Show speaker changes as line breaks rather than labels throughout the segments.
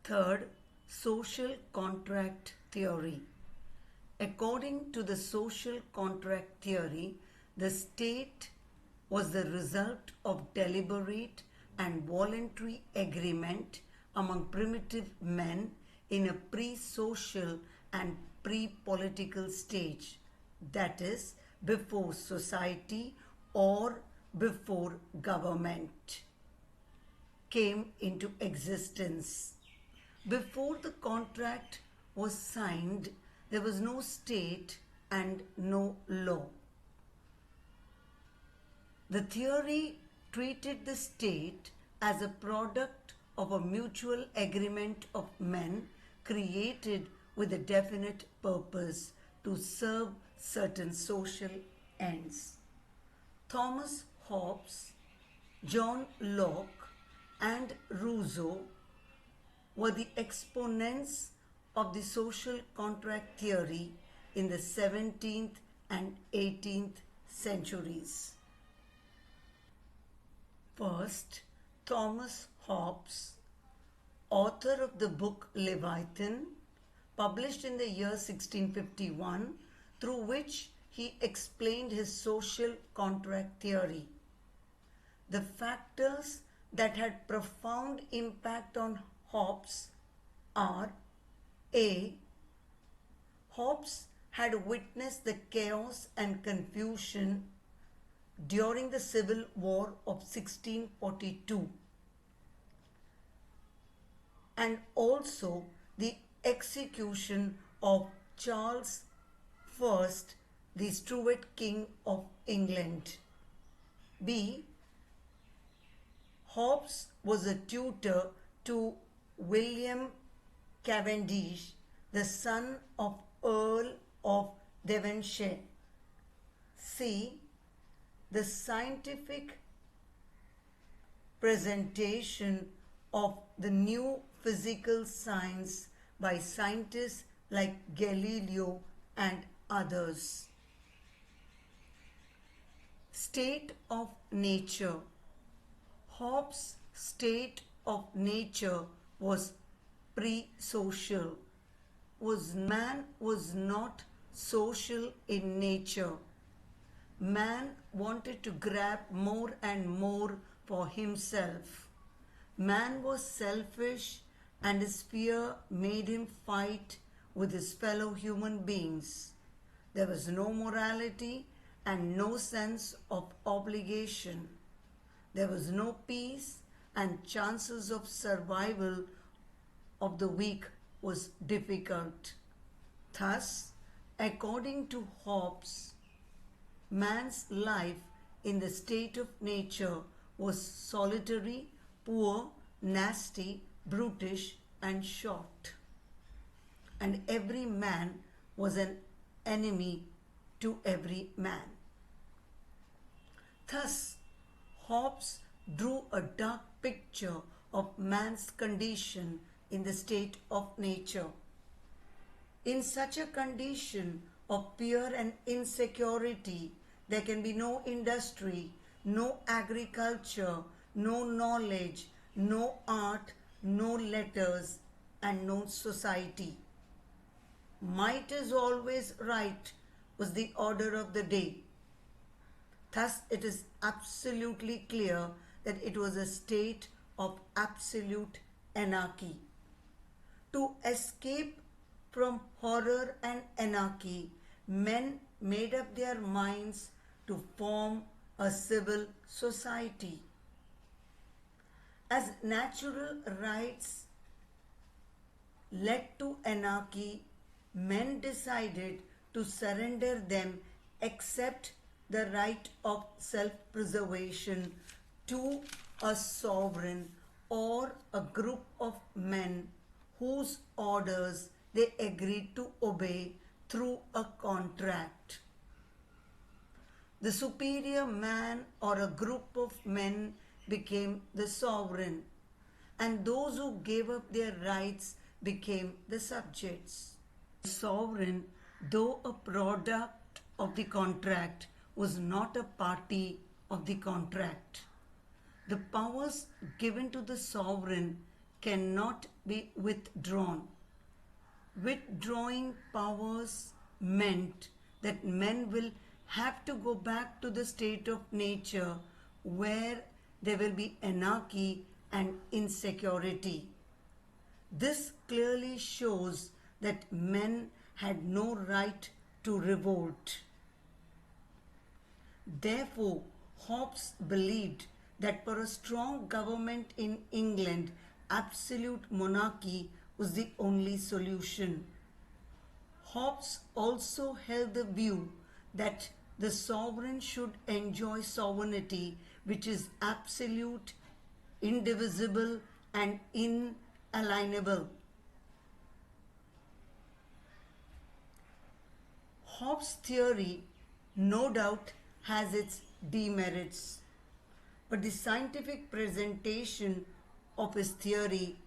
Third, social contract theory. According to the social contract theory, the state was the result of deliberate and voluntary agreement among primitive men in a pre-social and pre-political stage, that is, before society or before government came into existence. Before the contract was signed, there was no state and no law. The theory treated the state as a product of a mutual agreement of men created with a definite purpose to serve certain social ends. Thomas Hobbes, John Locke, and Rousseau were the exponents of the social contract theory in the 17th and 18th centuries. First, Thomas Hobbes, author of the book Leviathan, published in the year 1651, through which he explained his social contract theory. The factors that had profound impact on Hobbes are: A. Hobbes had witnessed the chaos and confusion during the Civil War of 1642 and also the execution of Charles I, the Stuart King of England. B. Hobbes was a tutor to William Cavendish, the son of Earl of Devonshire. C. The scientific presentation of the new physical science by scientists like Galileo and others. State of nature. Hobbes' state of nature was pre-social. Man was not social in nature. Man wanted to grab more and more for himself. Man was selfish, and his fear made him fight with his fellow human beings. There was no morality and no sense of obligation. There was no peace, and chances of survival of the weak was difficult. Thus, according to Hobbes, man's life in the state of nature was solitary, poor, nasty, brutish, and short. And every man was an enemy to every man. Thus, Hobbes drew a dark picture of man's condition in the state of nature. In such a condition of fear and insecurity, there can be no industry, no agriculture, no knowledge, no art, no letters, and no society. Might is always right was the order of the day. Thus, it is absolutely clear that it was a state of absolute anarchy. To escape from horror and anarchy, men made up their minds to form a civil society. As natural rights led to anarchy, men decided to surrender them except the right of self-preservation to a sovereign or a group of men whose orders they agreed to obey through a contract. The superior man or a group of men became the sovereign, and those who gave up their rights became the subjects. The sovereign, though a product of the contract, was not a party of the contract. The powers given to the sovereign cannot be withdrawn. Withdrawing powers meant that men will have to go back to the state of nature where there will be anarchy and insecurity. This clearly shows that men had no right to revolt. Therefore, Hobbes believed that for a strong government in England, absolute monarchy was the only solution. Hobbes also held the view that the sovereign should enjoy sovereignty which is absolute, indivisible, and inalienable. Hobbes' theory no doubt has its demerits, but the scientific presentation of his theory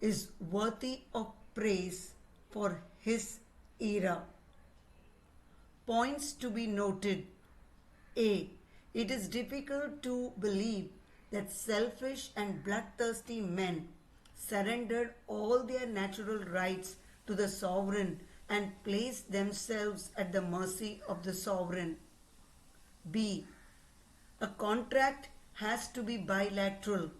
is worthy of praise for his era. Points to be noted. A. It is difficult to believe that selfish and bloodthirsty men surrendered all their natural rights to the sovereign and placed themselves at the mercy of the sovereign. B. A contract has to be bilateral.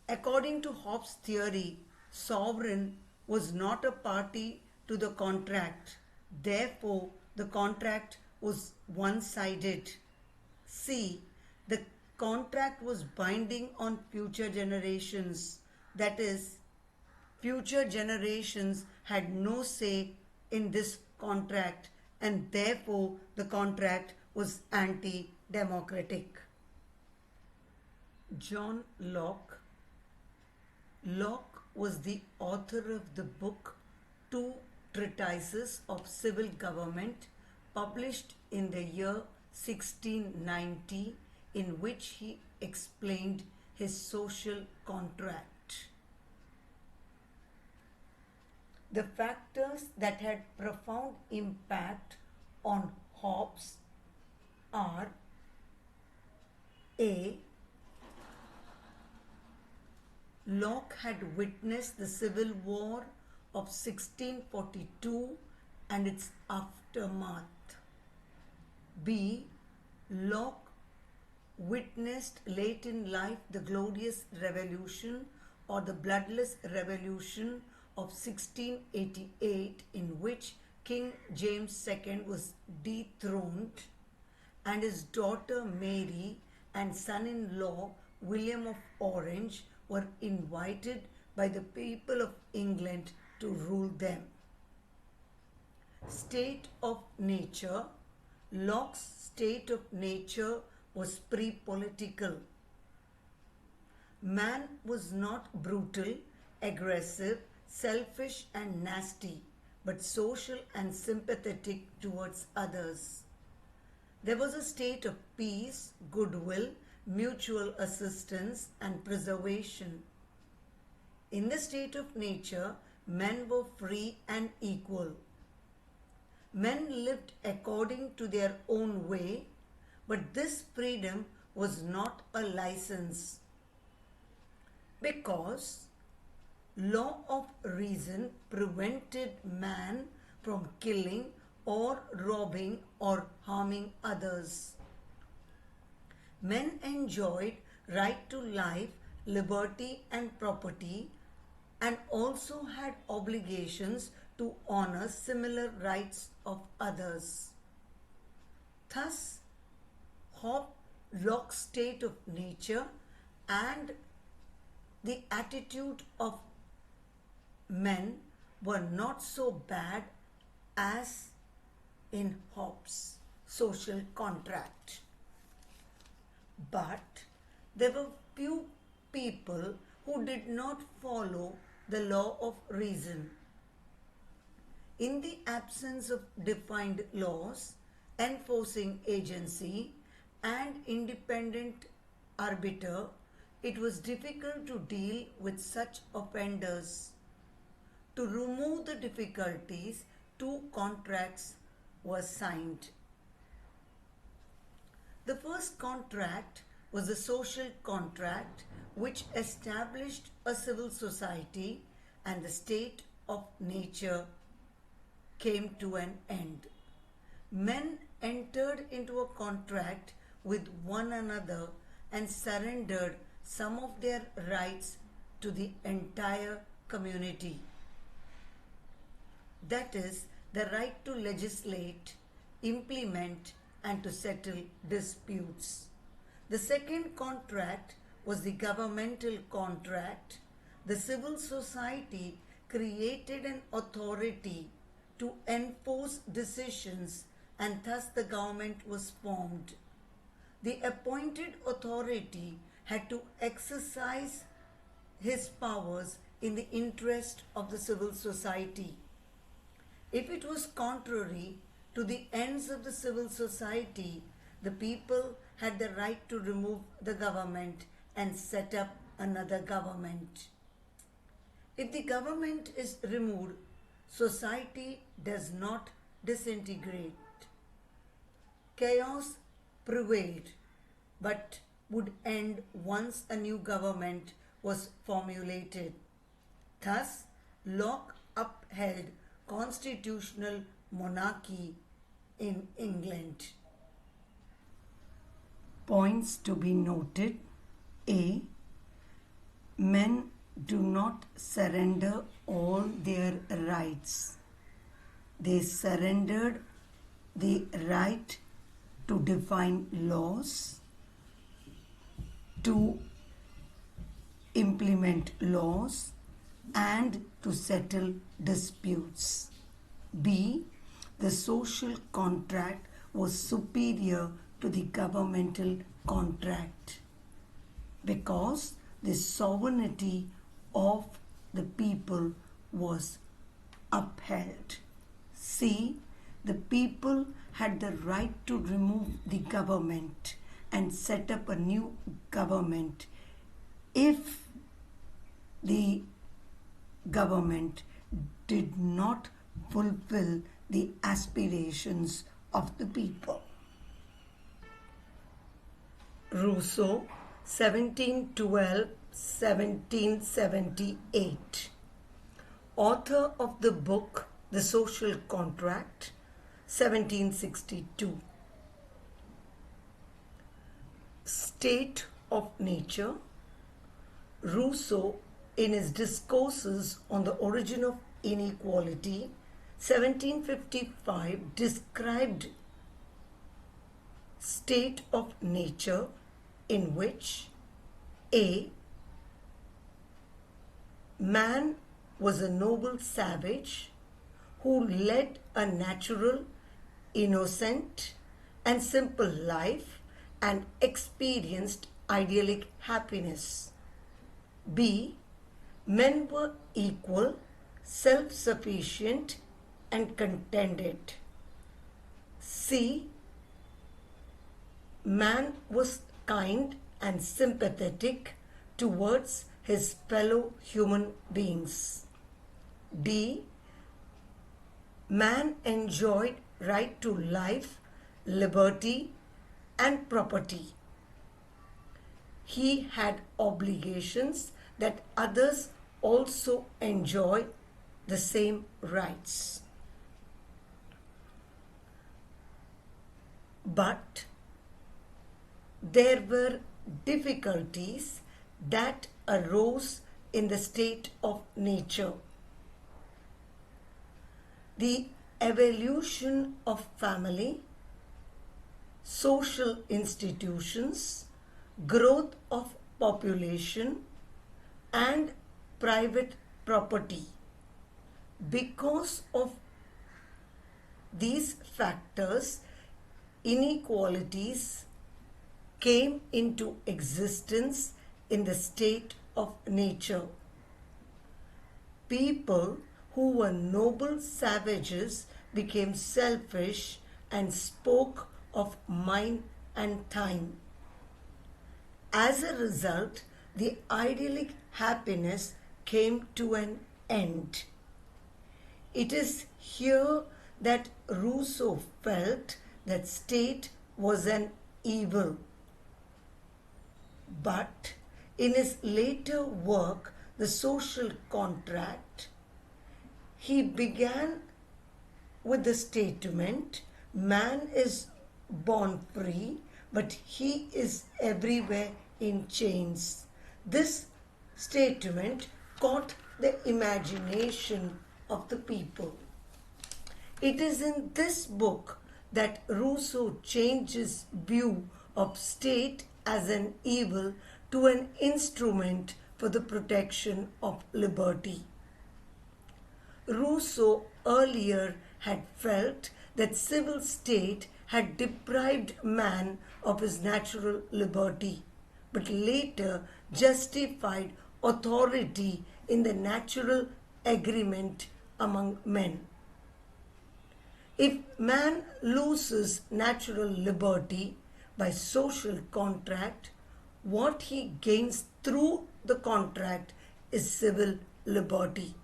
According to Hobbes' theory, sovereign was not a party to the contract. Therefore, the contract was one-sided. C. The contract was binding on future generations. That is, future generations had no say in this contract, and therefore the contract was anti-democratic. John Locke. Locke was the author of the book Two Treatises of Civil Government, published in the year 1690, in which he explained his social contract. The factors that had profound impact on Hobbes are: A. Locke had witnessed the Civil War of 1642 and its aftermath. B. Locke witnessed late in life the Glorious Revolution or the Bloodless Revolution of 1688, in which King James II was dethroned and his daughter Mary and son-in-law William of Orange were invited by the people of England to rule them. State of nature. Locke's state of nature was pre-political. Man was not brutal, aggressive, selfish and nasty, but social and sympathetic towards others. There was a state of peace, goodwill, mutual assistance and preservation. In the state of nature, men were free and equal. Men lived according to their own way, but this freedom was not a license, because law of reason prevented man from killing or robbing or harming others. Men enjoyed right to life, liberty and property, and also had obligations to honor similar rights of others. Thus, Locke's state of nature and the attitude of men were not so bad as in Hobbes' social contract. But there were few people who did not follow the law of reason. In the absence of defined laws, enforcing agency, and independent arbiter, it was difficult to deal with such offenders. To remove the difficulties, two contracts were signed. The first contract was the social contract which established a civil society, and the state of nature came to an end. Men entered into a contract with one another and surrendered some of their rights to the entire community. That is, the right to legislate, implement, and to settle disputes. The second contract was the governmental contract. The civil society created an authority to enforce decisions, and thus the government was formed. The appointed authority had to exercise his powers in the interest of the civil society. If it was contrary to the ends of the civil society, the people had the right to remove the government and set up another government. If the government is removed, society does not disintegrate. Chaos prevailed, but would end once a new government was formulated. Thus, Locke upheld constitutional monarchy in England. Points to be noted. A. Men do not surrender all their rights. They surrendered the right to define laws, to implement laws, and to settle disputes. B. The social contract was superior to the governmental contract because the sovereignty of the people was upheld. C. The people had the right to remove the government and set up a new government if the government did not fulfill the aspirations of the people. Rousseau, 1712-1778. Author of the book The Social Contract, 1762. State of nature. Rousseau, in his Discourses on the Origin of Inequality, 1755, described state of nature in which A. Man was a noble savage who led a natural, innocent, and simple life and experienced idyllic happiness. B. Men were equal, self-sufficient, and contented. C. Man was kind and sympathetic towards his fellow human beings. D. Man enjoyed right to life, liberty, and property. He had obligations that others also enjoy the same rights. But there were difficulties that arose in the state of nature. The evolution of family, social institutions, growth of population, and private property. Because of these factors, inequalities came into existence in the state of nature. People who were noble savages became selfish and spoke of mine and thine. As a result, the idyllic happiness came to an end. It is here that Rousseau felt that state was an evil. But in his later work, The Social Contract, he began with the statement, man is born free, but he is everywhere in chains. This statement caught the imagination of the people. It is in this book that Rousseau changes view of state as an evil to an instrument for the protection of liberty. Rousseau earlier had felt that civil state had deprived man of his natural liberty, but later justified authority in the natural agreement among men. If man loses natural liberty by social contract, what he gains through the contract is civil liberty.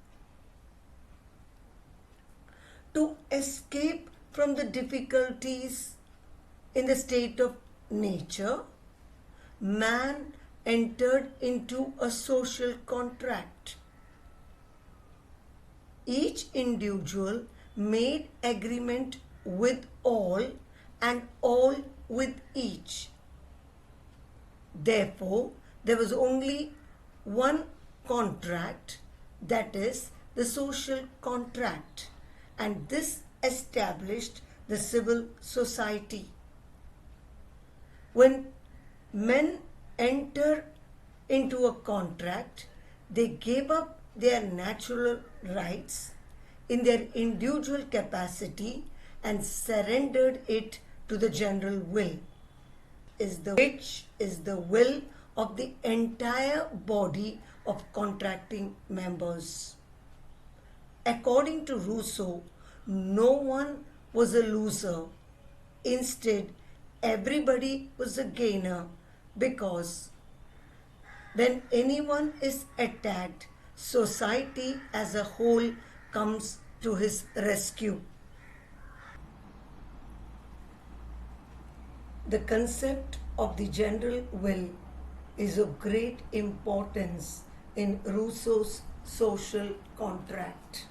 To escape from the difficulties in the state of nature, man entered into a social contract. Each individual made agreement with all and all with each. Therefore, there was only one contract, that is the social contract, and this established the civil society. When men enter into a contract, they gave up their natural rights in their individual capacity and surrendered it to the general will, which is the will of the entire body of contracting members. According to Rousseau, no one was a loser. Instead, everybody was a gainer, because when anyone is attacked, society as a whole comes to his rescue. The concept of the general will is of great importance in Rousseau's social contract.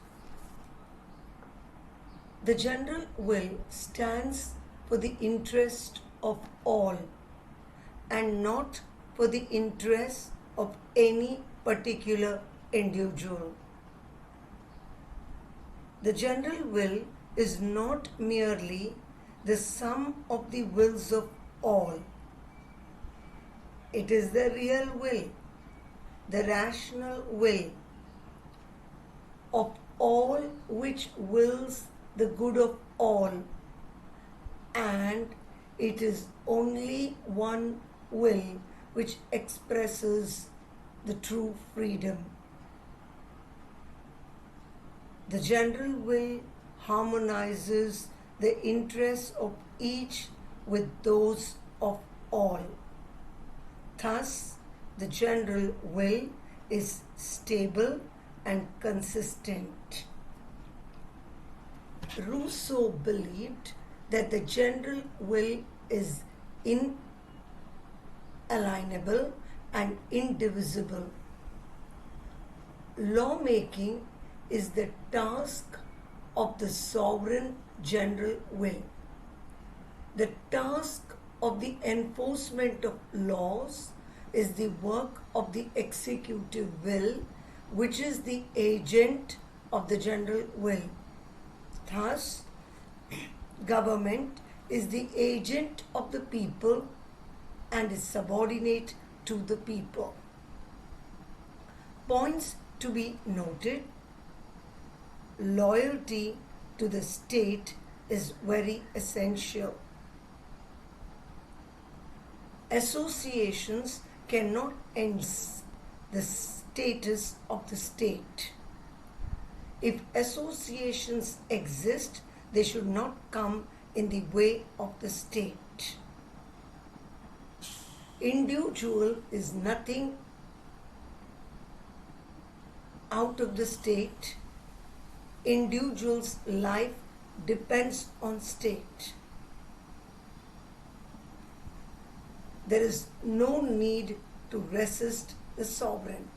The general will stands for the interest of all and not for the interest of any particular individual. The general will is not merely the sum of the wills of all. It is the real will, the rational will of all, which wills the good of all, and it is only one will which expresses the true freedom. The general will harmonizes the interests of each with those of all. Thus, the general will is stable and consistent. Rousseau believed that the general will is inalienable and indivisible. Lawmaking is the task of the sovereign general will. The task of the enforcement of laws is the work of the executive will, which is the agent of the general will. Thus, government is the agent of the people and is subordinate to the people. Points to be noted: loyalty to the state is very essential. Associations cannot enhance the status of the state. If associations exist, they should not come in the way of the state. Individual is nothing out of the state. Individual's life depends on state. there is no need to resist the sovereign.